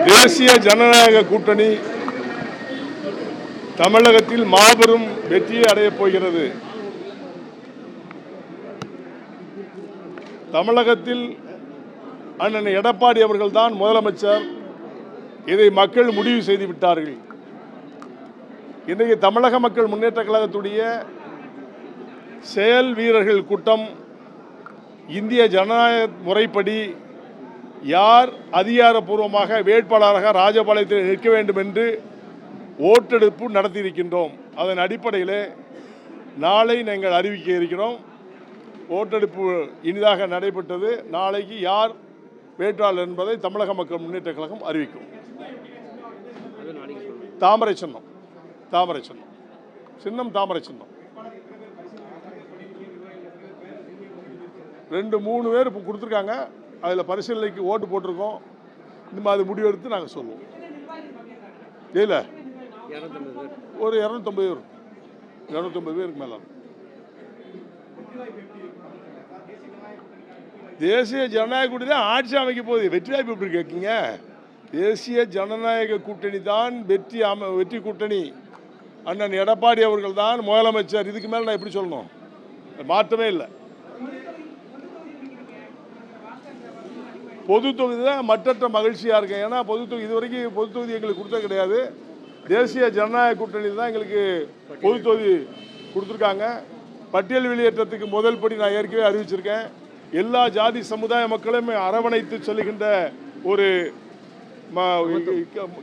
தேசிய ஜனநாயக கூட்டணி தமிழகத்தில் மாபெரும் வெற்றியை அடையப் போகிறது. தமிழகத்தில் அண்ணன் எடப்பாடி அவர்கள் தான் முதலமைச்சர். இதை மக்கள் முடிவு செய்து விட்டார்கள். இன்றைக்கு தமிழக மக்கள் முன்னேற்ற கழகத்துடைய செயல் வீரர்கள் கூட்டம் இந்திய ஜனநாயக முறைப்படி யார் அதிகாரப்பூர்வமாக வேட்பாளராக ராஜபாளையத்தில் நிற்க வேண்டும் என்று ஓட்டெடுப்பு நடத்தியிருக்கின்றோம். அதன் அடிப்படையில் நாளை நாங்கள் அறிவிக்க இருக்கிறோம். ஓட்டெடுப்பு இனிதாக நடைபெற்றது. நாளைக்கு யார் வேட்பாளர் என்பதை தமிழக மக்கள் முன்னேற்ற கழகம் அறிவிக்கும். தாமரை சின்னம், தாமரை சின்னம், சின்னம் தாமரை சின்னம். 2-3 பேர் இப்போ கொடுத்துருக்காங்க. அதில் பரிசீலனைக்கு ஓட்டு போட்டிருக்கோம். இந்த மாதிரி முடிவெடுத்து நாங்கள் சொல்லுவோம். இல்லை ஒரு 250 பேர், 250 பேருக்கு மேலே. தேசிய ஜனநாயக கூட்டணி தான் ஆட்சி அமைக்க போகுது. வெற்றி வாய்ப்பு எப்படி கேட்குங்க? தேசிய ஜனநாயக கூட்டணி தான் வெற்றி கூட்டணி. அண்ணன் எடப்பாடி அவர்கள் தான் முதலமைச்சர். இதுக்கு மேலே நான் எப்படி சொல்லணும்? மாற்றமே இல்லை. பொது தொகுதி தான் மற்றற்ற மகிழ்ச்சியாக இருக்கேன். ஏன்னா பொது தொகுதி இதுவரைக்கும் பொது தொகுதி எங்களுக்கு கொடுத்தது கிடையாது. தேசிய ஜனநாயக கூட்டணி தான் எங்களுக்கு பொது தொகுதி கொடுத்துருக்காங்க. பட்டியல் வெளியேற்றத்துக்கு முதல் படி நான் ஏற்கனவே அறிவிச்சிருக்கேன். எல்லா ஜாதி சமுதாய மக்களும் அரவணைத்து செல்கின்ற ஒரு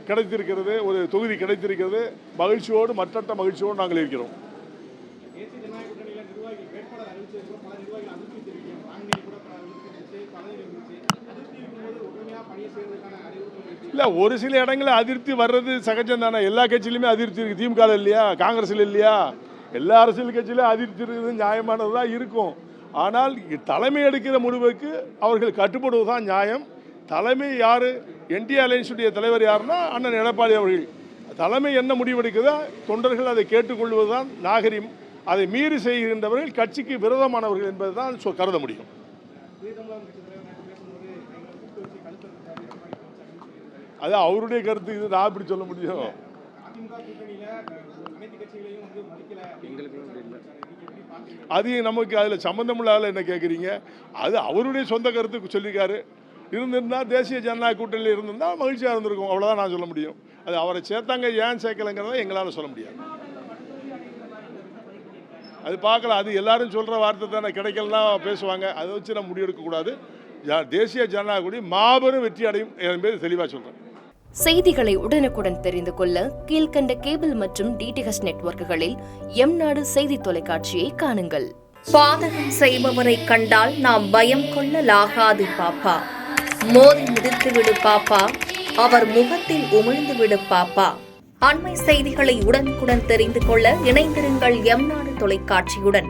கிடைத்திருக்கிறது, ஒரு தொகுதி கிடைத்திருக்கிறது. மகிழ்ச்சியோடு மற்றற்ற மகிழ்ச்சியோடு நாங்கள் இருக்கிறோம். இல்லை, ஒரு சில இடங்களில் அதிருப்தி வர்றது சகஜம் தானே. எல்லா கட்சியிலுமே அதிருப்தி இருக்குது. திமுக இல்லையா, காங்கிரஸில் இல்லையா, எல்லா அரசியல் கட்சியிலும் அதிருப்தி இருக்குது. நியாயமானது தான் இருக்கும். ஆனால் தலைமை எடுக்கிற முடிவுக்கு அவர்கள் கட்டுப்படுவது தான் நியாயம். தலைமை யார்? என்டிஏ அலையன்ஸுடைய தலைவர் யாருன்னா அண்ணன் எடப்பாடி அவர்கள். தலைமை என்ன முடிவெடுக்குதோ தொண்டர்கள் அதை கேட்டுக்கொள்வது தான் நாகரிகம். அதை மீறி செய்கின்றவர்கள் கட்சிக்கு விரோதமானவர்கள் என்பது தான் கருத முடியும். அது அவருடைய கருத்து. இது நான் எப்படி சொல்ல முடியும்? அது நமக்கு அதில் சம்பந்தமில்லாத என்ன கேட்குறீங்க? அது அவருடைய சொந்த கருத்துக்கு சொல்லியிருக்காரு. இருந்திருந்தால் தேசிய ஜனநாயக கூட்டணியில் இருந்திருந்தால் மகிழ்ச்சியாக இருந்திருக்கும். அவ்வளோதான் நான் சொல்ல முடியும். அது அவரை சேர்த்தாங்க, ஏன் சேர்க்கலைங்கிறத எங்களால் சொல்ல முடியாது. அது பார்க்கலாம். அது எல்லாரும் சொல்கிற வார்த்தை தானே. கிடைக்கலாம் பேசுவாங்க. அதை வச்சு நம்ம முடிவெடுக்கக்கூடாது. தேசிய ஜனநாயக கூட்டணி மாபெரும் வெற்றி அடையும் என்பது தெளிவாக சொல்கிறேன். செய்திகளை உடனுக்குடன் தெரிந்து கொள்ள கீழ்கண்ட கேபிள் மற்றும் டிடிஎச் நெட்வொர்க்குகளில் எம்நாடு செய்தி தொலைக்காட்சியை காணுங்கள். பாதகம் செய்பவரை கண்டால் நாம் பயம் கொள்ளலாகாது பாப்பா. மோதி மிதித்து விடு பாப்பா, அவர் முகத்தில் உமிழ்ந்து விடு பாப்பா. அண்மை செய்திகளை உடனுக்குடன் தெரிந்து கொள்ள இணைந்திருங்கள் எம்நாடு தொலைக்காட்சியுடன்.